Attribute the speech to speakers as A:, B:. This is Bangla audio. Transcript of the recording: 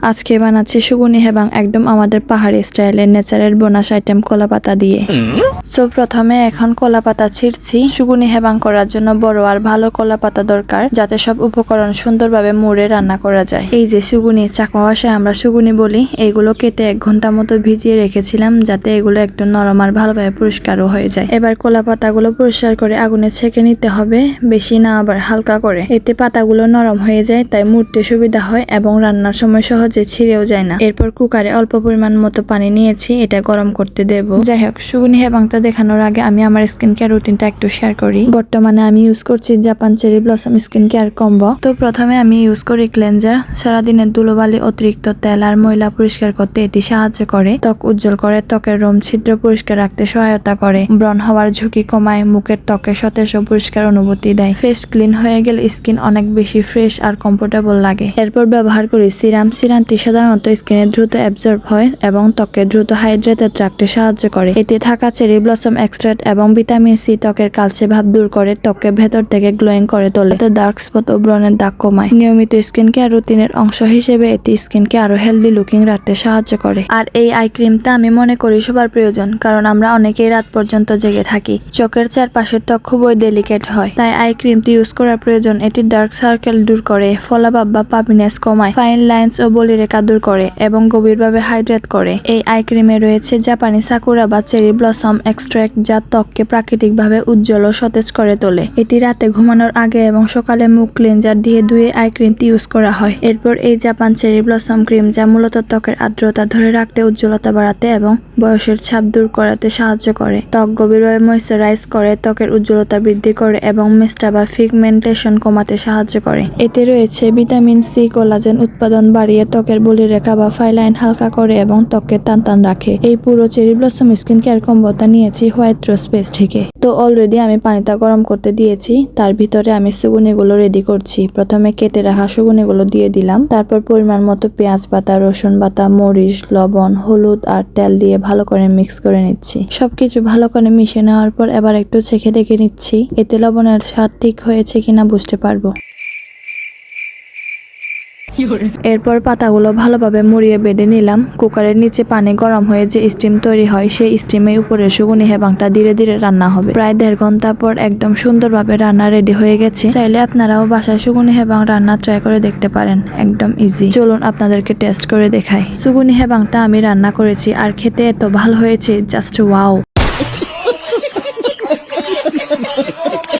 A: আজকে বানাচ্ছি সুগুনি হেবাং, একদম আমাদের পাহাড়ি স্টাইলের ন্যাচারাল বোনাস আইটেম কলা পাতা দিয়ে। সো প্রথমে এখন কলা পাতা ছিঁড়ছি। সুগুনি হেবাং করার জন্য বড় আর ভালো কলা পাতা দরকার, যাতে সব উপকরণ সুন্দরভাবে মুড়ে রান্না করা যায়। এই যে সুগুনি, চাকমা ভাষায় আমরা সুগুনি বলি, এইগুলো কেটে 1 ঘন্টা মতো ভিজিয়ে রেখেছিলাম, যাতে এগুলো একটু নরম আর ভালোভাবে পরিষ্কারও হয়ে যায়। এবার কলা পাতাগুলো পরিষ্কার করে আগুনে ছেঁকে নিতে হবে, বেশি না আবার হালকা করে। এতে পাতাগুলো নরম হয়ে যায়, তাই মুড়তে সুবিধা হয় এবং রান্নার সময় সহজে ছিঁড়েও যায় না। এরপর কুকারে অল্প পরিমাণ মতো পানি নিয়েছি, এটা গরম করতে দেব। যাই হোক, সুগুনি হেবাংটা দেখানোর আগে আমি আমার স্কিন কেয়ার রুটিনটা একটু শেয়ার করি। বর্তমানে আমি ইউজ করছি Japan cherry blossom skin care combo. তো প্রথমে আমি ইউজ করি ক্লেনজার। সারাদিনের ধুলোবালি, অতিরিক্ত তেল আর ময়লা পরিষ্কার করতে এটি সাহায্য করে। ত্বক উজ্জ্বল করে, ত্বকের রোম ছিদ্র পরিষ্কার রাখতে সহায়তা করে, ব্রণ হওয়ার ঝুঁকি কমায়, মুখের ত্বকে সতেজ ও পরিষ্কার অনুভূতি দেয়। ফেস ক্লিন হয়ে গেলে স্কিন অনেক বেশি ফ্রেশ আর কমফোর্টেবল লাগে। এরপর ব্যবহার করি সিরাম। সিরামটি সাধারণত স্কিনে দ্রুত অ্যাবজর্ব হয় এবং ত্বকে দ্রুত হাইড্রেটেড রাখতে সাহায্য করে। এতে থাকা চেরি ব্লসম এক্সট্রাক্ট এবং ভিটামিন সি ত্বকের কালচে ভাব দূর করে, ত্বকে ভেতর থেকে গ্লোয়িং করে তোলে। ডার্ক স্পট ও ব্রণের দাগ কমায়। নিয়মিত স্কিন কেয়ার রুটিনের অংশ হিসেবে এটি স্কিনকে আরো হেলদি লুকিং রাখতে সাহায্য করে। আর এই আই ক্রিমটা আমি মনে করি সবার প্রয়োজন, কারণ আমরা অনেকেই রাত পর্যন্ত জেগে থাকি। চোখের চারপাশের ত্বক খুবই ডেলিকেট হয়, তাই আই ক্রিমটি ইউজ করার প্রয়োজন। এটি ডার্ক সার্কেল দূর করে, ফলাভাব বা পাপিনেস কমায়, ফাইন লাইন্স ও বলিরেখা দূর করে এবং গভীরভাবে হাইড্রেট করে। এই আই ক্রিমে রয়েছে জাপানি সাকুরা বা চেরি ব্লসম এক্সট্রাক্ট, যা ত্বককে প্রাকৃতিকভাবে উজ্জ্বল ও সতেজ করে তোলে। এটি রাতে ঘুমানোর আগে এবং সকালে মুখ ক্লিনজার দিয়ে ধুয়ে আই ক্রিমটি ইউজ করা হয়। এরপর এই জাপান চেরি ব্লসম ক্রিম, যা মূলত ত্বকের আর্দ্রতা ধরে রাখতে, উজ্জ্বলতা বাড়াতে এবং বয়সের ছাপ দূর করাতে সাহায্য করে। ত্বক গভীরভাবে ময়েশ্চারাইজ করে, ত্বকের উজ্জ্বলতা বৃদ্ধি করে এবং মেস্টা বা পিগমেন্টেশন কমাতে সাহায্য করে। এতে রয়েছে ভিটামিন সি, কোলাজেন উৎপাদন বাড়িয়ে ত্বকের বলিরেখা বা ফাইলাইন হালকা করে এবং ত্বককে টান রাখে। এই পুরো চেরি ব্লসম স্কিন কেয়ার কম্বোটা নিয়েছি হোয়াইট রোজ পেস্ট থেকে। তো অলরেডি আমি পানিটা গরম করতে দিয়েছি, তার ভিতরে আমি সুগুনিগুলো রেডি করছি। প্রথমে কেটে রাখা সুগুনিগুলো দিয়ে দিলাম, তারপর পরিমাণ মতো পেঁয়াজ পাতা, রসুন পাতা, মরিচ, লবণ, হলুদ আর তেল দিয়ে ভালো করে মিক্স করে নিচ্ছি। সবকিছু ভালো করে মিশিয়ে নেওয়ার পর এবার একটু চেখে দেখে নিচ্ছি, এতে লবণের স্বাদ ঠিক হয়েছে কিনা বুঝতে পারবো। এরপর পাতাগুলো ভালোভাবে মুড়িয়ে বেঁধে নিলাম। কুকারের নিচে পানি গরম হয়ে যে স্টিম তৈরি হয়, সেই স্টিমের উপরে সুগুনি হেবাংটা ধীরে ধীরে রান্না হবে। প্রায় 1.5 ঘন্টা পর একদম সুন্দরভাবে রান্না রেডি হয়ে গেছে। চাইলে আপনারাও বাসায় সুগুনি হেবাং রান্না ট্রাই করে দেখতে পারেন, একদম ইজি। চলুন আপনাদেরকে টেস্ট করে দেখাই। সুগুনি হেবাংটা আমি রান্না করেছি আর খেতে এত ভালো হয়েছে, জাস্ট ওয়াও।